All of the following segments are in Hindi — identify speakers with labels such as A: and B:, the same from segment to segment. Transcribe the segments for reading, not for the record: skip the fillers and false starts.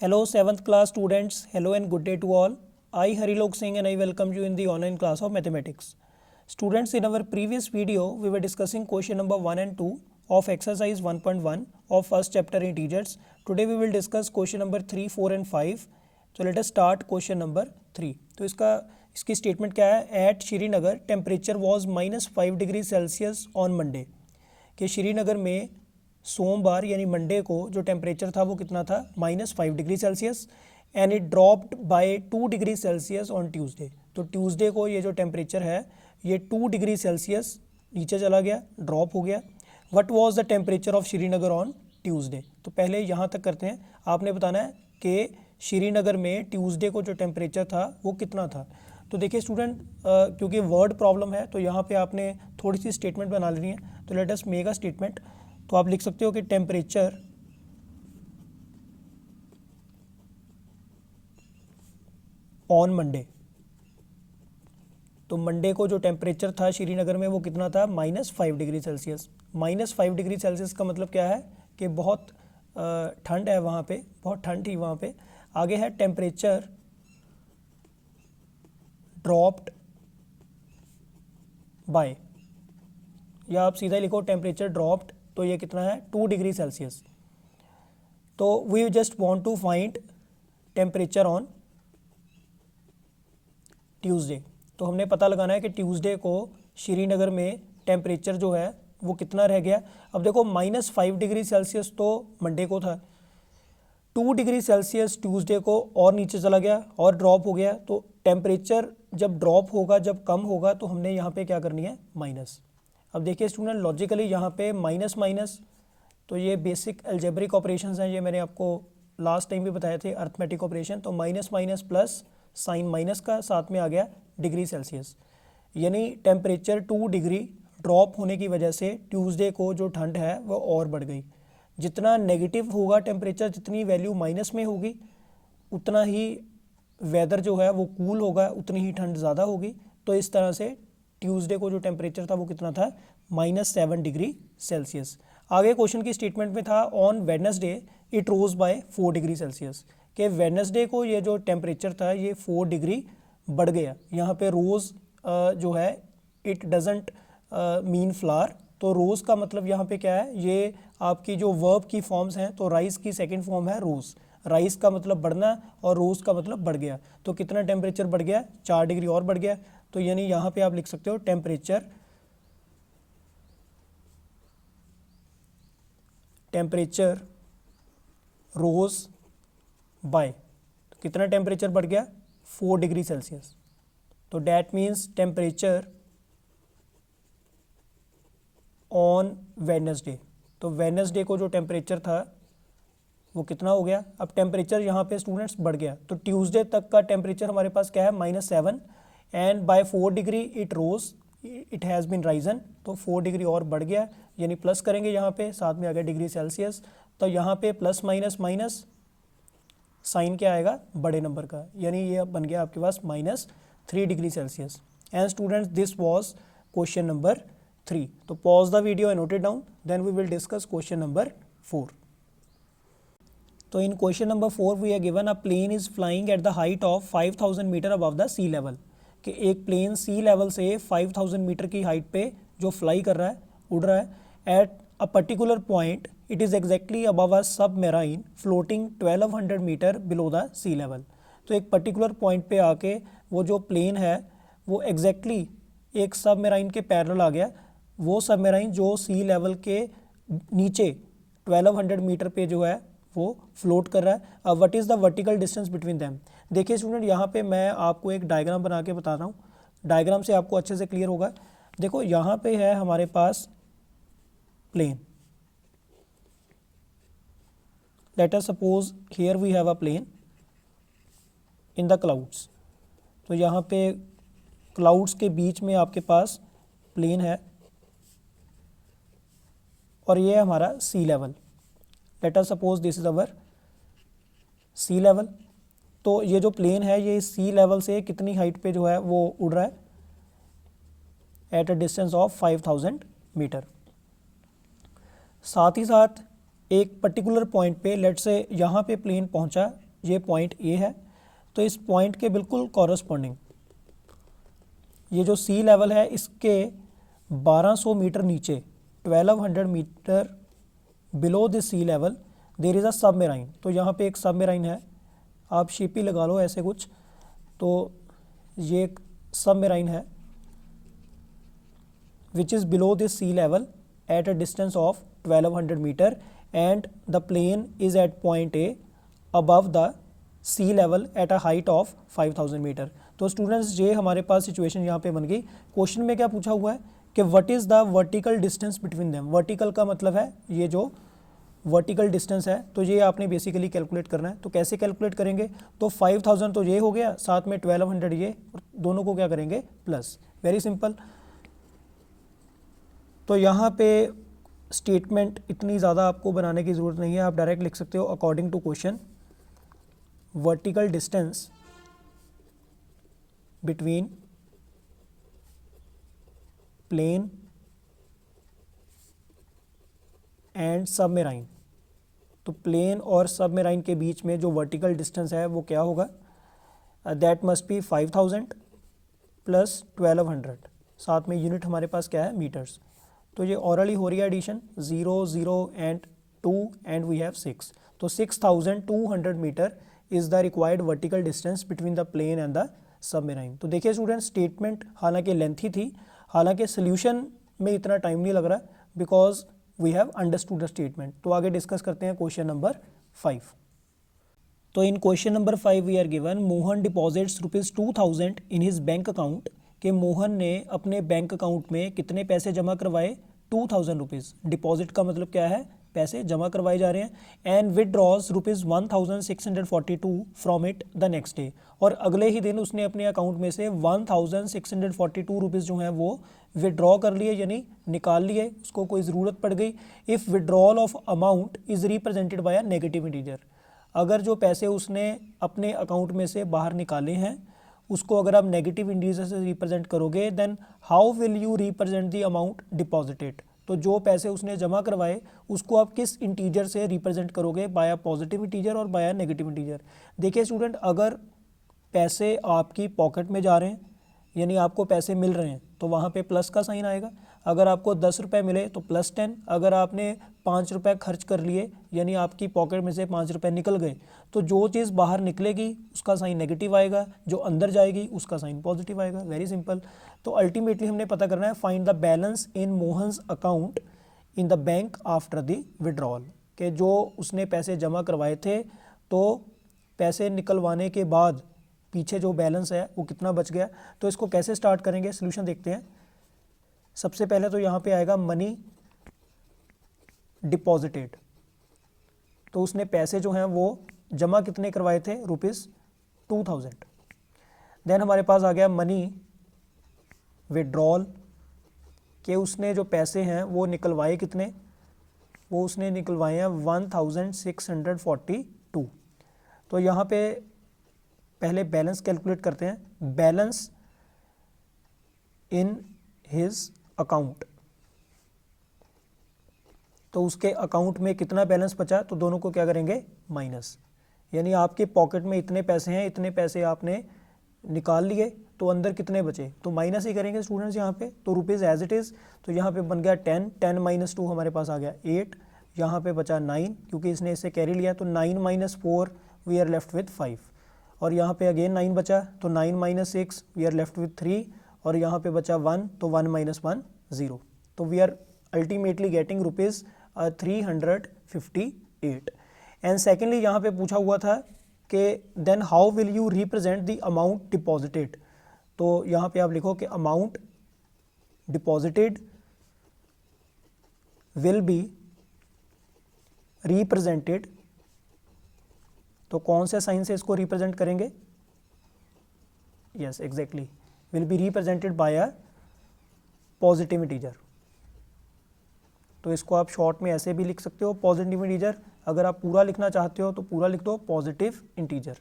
A: Hello 7th class students, hello and good day to all. I Harilok Singh and I welcome you in the online class of mathematics. Students, in our previous video we were discussing question number 1 and 2 of exercise 1.1 of first chapter integers. Today we will discuss question number 3, 4 and 5. So let us start question number 3. तो इसकी स्टेटमेंट क्या है? At Srinagar temperature was -5 degree Celsius on Monday, कि श्रीनगर में सोमवार यानी मंडे को जो टेम्परेचर था वो कितना था? -5 degree Celsius, and it dropped by 2 degree Celsius on Tuesday. तो ट्यूसडे को ये जो टेम्परेचर है ये 2 डिग्री सेल्सियस नीचे चला गया, ड्रॉप हो गया. What was the temperature of Srinagar on Tuesday? तो पहले यहाँ तक करते हैं. आपने बताना है कि श्रीनगर में ट्यूसडे को जो टेम्परेचर था वो कितना था. तो देखिए स्टूडेंट, क्योंकि वर्ड प्रॉब्लम है तो यहाँ पे आपने थोड़ी सी स्टेटमेंट बना लेनी है. तो let us make a statement. तो आप लिख सकते हो कि टेम्परेचर ऑन मंडे. तो मंडे को जो टेम्परेचर था श्रीनगर में वो कितना था? -5 डिग्री सेल्सियस. -5 डिग्री सेल्सियस का मतलब क्या है कि बहुत ठंड है वहाँ पे, बहुत ठंड थी वहाँ पे. आगे है टेम्परेचर ड्रॉप्ड बाय, या आप सीधा लिखो टेम्परेचर ड्रॉप्ड. तो ये कितना है? 2 डिग्री सेल्सियस. तो we just want to find temperature on Tuesday. तो हमने पता लगाना है कि ट्यूसडे को श्रीनगर में टेम्परेचर जो है वो कितना रह गया. अब देखो -5 डिग्री सेल्सियस तो मंडे को था, 2 डिग्री सेल्सियस ट्यूसडे को और नीचे चला गया और ड्रॉप हो गया. तो टेम्परेचर जब ड्रॉप होगा, जब कम होगा, तो हमने यहाँ पे क्या करनी है? माइनस. अब देखिए स्टूडेंट, लॉजिकली यहाँ पे माइनस माइनस, तो ये बेसिक अलजेब्रिक ऑपरेशंस हैं, ये मैंने आपको लास्ट टाइम भी बताए थे, अर्थमेटिक ऑपरेशन. तो minus minus plus, sign minus का साथ में आ गया डिग्री सेल्सियस, यानी टेम्परेचर 2 डिग्री ड्रॉप होने की वजह से ट्यूसडे को जो ठंड है वो और बढ़ गई. जितना नेगेटिव होगा टेम्परेचर, जितनी वैल्यू माइनस में होगी, उतना ही वेदर जो है वो कूल होगा, उतनी ही ठंड ज़्यादा होगी. तो इस तरह से ट्यूसडे को जो टेम्परेचर था वो कितना था? -7 डिग्री सेल्सियस. आगे क्वेश्चन की स्टेटमेंट में था on Wednesday it rose by 4 degree Celsius, कि वेडनेसडे को ये जो टेम्परेचर था ये 4 डिग्री बढ़ गया. यहाँ पे रोज़ जो है इट डजेंट मीन फ्लावर. तो रोज़ का मतलब यहाँ पे क्या है? ये आपकी जो वर्ब की फॉर्म्स हैं, तो राइस की सेकंड फॉर्म है रोज़. राइस का मतलब बढ़ना और रोज़ का मतलब बढ़ गया. तो कितना टेम्परेचर बढ़ गया? 4 डिग्री और बढ़ गया. तो यानी यहाँ पे आप लिख सकते हो टेम्परेचर रोज बाय, तो कितना टेम्परेचर बढ़ गया? 4 डिग्री सेल्सियस. तो that means temperature on Wednesday. तो वेडनेसडे को जो टेम्परेचर था वो कितना हो गया? अब टेम्परेचर यहाँ पे स्टूडेंट्स बढ़ गया, तो ट्यूसडे तक का टेम्परेचर हमारे पास क्या है? -7, and by 4 degree it rose, it has been risen. तो 4 डिग्री और बढ़ गया, यानी प्लस करेंगे यहाँ पे, साथ में आ गया डिग्री सेल्सियस. तो यहाँ पे प्लस माइनस माइनस, साइन क्या आएगा? बड़े नंबर का, यानी ये बन गया आपके पास -3 degree Celsius. And students, this was question number 3. तो pause the video and note it down, then we will discuss question number 4. तो in question number 4 we are given a plane is flying at the height of 5000 metre above the sea level, कि एक प्लेन सी लेवल से 5000 मीटर की हाइट पे जो फ्लाई कर रहा है, उड़ रहा है. At a particular point it is exactly above a submarine floating 1200 metre below the sea level. तो एक पर्टिकुलर पॉइंट पे आके वो जो प्लेन है वो एग्जैक्टली एक सबमेराइन के पैरेलल आ गया. वो सबमेराइन जो सी लेवल के नीचे 1200 मीटर पे जो है वो फ्लोट कर रहा है. अब what is the vertical distance between them? देखिए स्टूडेंट, यहाँ पे मैं आपको एक डायग्राम बना के बता रहा हूँ, डायग्राम से आपको अच्छे से क्लियर होगा. देखो यहाँ पे है हमारे पास plane. Let us suppose here we have a plane in the clouds. तो यहाँ पे क्लाउड्स के बीच में आपके पास प्लेन है और ये है हमारा sea level. Let us suppose this is our sea level. तो ये जो प्लेन है ये सी लेवल से कितनी हाइट पे जो है वो उड़ रहा है? At a distance of 5000 metre. साथ ही साथ एक पर्टिकुलर पॉइंट पे, लेट से यहाँ पे प्लेन पहुँचा ये पॉइंट ए है, तो इस पॉइंट के बिल्कुल कॉरस्पॉन्डिंग ये जो सी लेवल है इसके 1200 मीटर नीचे 1200 metre below the sea level there is a submarine. तो यहाँ पे एक सबमेराइन है, आप शिप ही लगा लो ऐसे कुछ, तो ये एक सबमेराइन है which is below the sea level at a distance of 1200 meter and the plane is at point A above the sea level at a height of 5000 meter। तो स्टूडेंट्स ये हमारे पास सिचुएशन यहाँ पे बन गई। क्वेश्चन में क्या पूछा हुआ है कि what is the vertical distance between them. Vertical का मतलब है ये जो वर्टिकल डिस्टेंस है, तो ये आपने बेसिकली कैलकुलेट करना है। तो कैसे कैलकुलेट करेंगे, तो 5000 तो ये हो गया, साथ में 1200 ये, और दोनों को क्या करेंगे प्लस। Very simple. तो यहाँ पे स्टेटमेंट इतनी ज़्यादा आपको बनाने की ज़रूरत नहीं है, आप डायरेक्ट लिख सकते हो according to question vertical distance between plane and submarine. तो प्लेन और सबमेराइन के बीच में जो वर्टिकल डिस्टेंस है वो क्या होगा, दैट मस्ट बी 5000 प्लस 1200, साथ में यूनिट हमारे पास क्या है मीटर्स। तो ये ऑरली हो रही है addition, 0 0 and 2 and we have 6। तो 6200 metre is the required vertical distance between the plane and the submarine. तो देखिए स्टूडेंट, स्टेटमेंट हालांकि लेंथी थी, हालांकि सोल्यूशन में इतना टाइम नहीं लग रहा because we have understood the statement. तो आगे डिस्कस करते हैं क्वेश्चन नंबर 5। तो in question number 5 we are given Mohan deposits ₹2000 in his bank account, कि मोहन ने अपने बैंक अकाउंट में कितने पैसे जमा करवाए, 2000 रुपीज़। डिपॉजिट का मतलब क्या है, पैसे जमा करवाए जा रहे हैं। And withdraws ₹1642 from it the next day, और अगले ही दिन उसने अपने अकाउंट में से 1642 रुपीज़ जो हैं वो विदड्रॉ कर लिए, यानी निकाल लिए, उसको कोई ज़रूरत पड़ गई। If withdrawal of amount is represented by a negative integer, अगर जो पैसे उसने अपने अकाउंट में से बाहर निकाले हैं उसको अगर आप नेगेटिव इंटीजर से रिप्रेजेंट करोगे, then how will you represent the amount deposited. तो जो पैसे उसने जमा करवाए उसको आप किस इंटीजर से रिप्रेजेंट करोगे, बाय पॉजिटिव इंटीजर और बाय नेगेटिव इंटीजर। देखिए स्टूडेंट, अगर पैसे आपकी पॉकेट में जा रहे हैं यानी आपको पैसे मिल रहे हैं तो वहाँ पे प्लस का साइन आएगा। अगर आपको 10 रुपये मिले तो +10, अगर आपने 5 रुपये खर्च कर लिए यानी आपकी पॉकेट में से 5 रुपये निकल गए, तो जो चीज़ बाहर निकलेगी उसका साइन नेगेटिव आएगा, जो अंदर जाएगी उसका साइन पॉजिटिव आएगा। Very simple. तो अल्टीमेटली हमने पता करना है find the balance in Mohan's account in the bank after the withdrawal, के जो उसने पैसे जमा करवाए थे तो पैसे निकलवाने के बाद पीछे जो बैलेंस है वो कितना बच गया। तो इसको कैसे स्टार्ट करेंगे, सोल्यूशन देखते हैं। सबसे पहले तो यहाँ पे आएगा मनी डिपॉजिटेड, तो उसने पैसे जो हैं वो जमा कितने करवाए थे, ₹2000। देन हमारे पास आ गया मनी विड्रॉल, के उसने जो पैसे हैं वो निकलवाए कितने, वो उसने निकलवाए हैं 1642। तो यहाँ पे पहले बैलेंस कैलकुलेट करते हैं। बैलेंस इन हिज अकाउंट, तो उसके अकाउंट में कितना बैलेंस बचा, तो दोनों को क्या करेंगे माइनस, यानी आपके पॉकेट में इतने पैसे हैं, इतने पैसे आपने निकाल लिए, तो अंदर कितने बचे, तो माइनस ही करेंगे स्टूडेंट्स यहाँ पे। तो रुपीज़ एज इट इज़, तो यहाँ पे बन गया 10, 10 - 2 हमारे पास आ गया 8, यहाँ पे बचा 9 क्योंकि इसने इससे कैरी लिया, तो 9 - 4 वी आर लेफ्ट विथ 5, और यहाँ पे अगेन 9 बचा, तो 9 - 6 वी आर लेफ्ट विथ 3, और यहाँ पे बचा 1, तो 1 - 1 0। तो we are ultimately getting ₹358। And secondly यहाँ पे पूछा हुआ था कि then how will you represent the amount deposited, तो यहाँ पे आप लिखो कि amount deposited will be represented, तो कौन से साइन से इसको रिप्रेजेंट करेंगे, yes exactly, will be represented by a positive integer. तो इसको आप शॉर्ट में ऐसे भी लिख सकते हो पॉजिटिव इंटीजर, अगर आप पूरा लिखना चाहते हो तो पूरा लिख दो पॉजिटिव इंटीजर।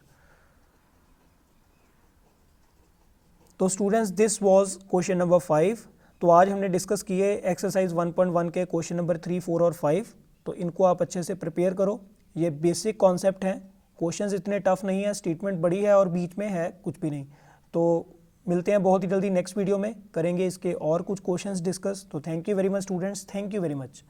A: तो students this was question number 5। तो आज हमने डिस्कस किए एक्सरसाइज 1.1 के क्वेश्चन नंबर 3, 4 और 5। तो इनको आप अच्छे से प्रिपेयर करो, ये बेसिक कॉन्सेप्ट हैं क्वेश्चंस इतने टफ नहीं है, स्टेटमेंट बड़ी है और बीच में है कुछ भी नहीं। तो मिलते हैं बहुत ही जल्दी नेक्स्ट वीडियो में, करेंगे इसके और कुछ क्वेश्चंस डिस्कस। तो thank you very much students, thank you very much.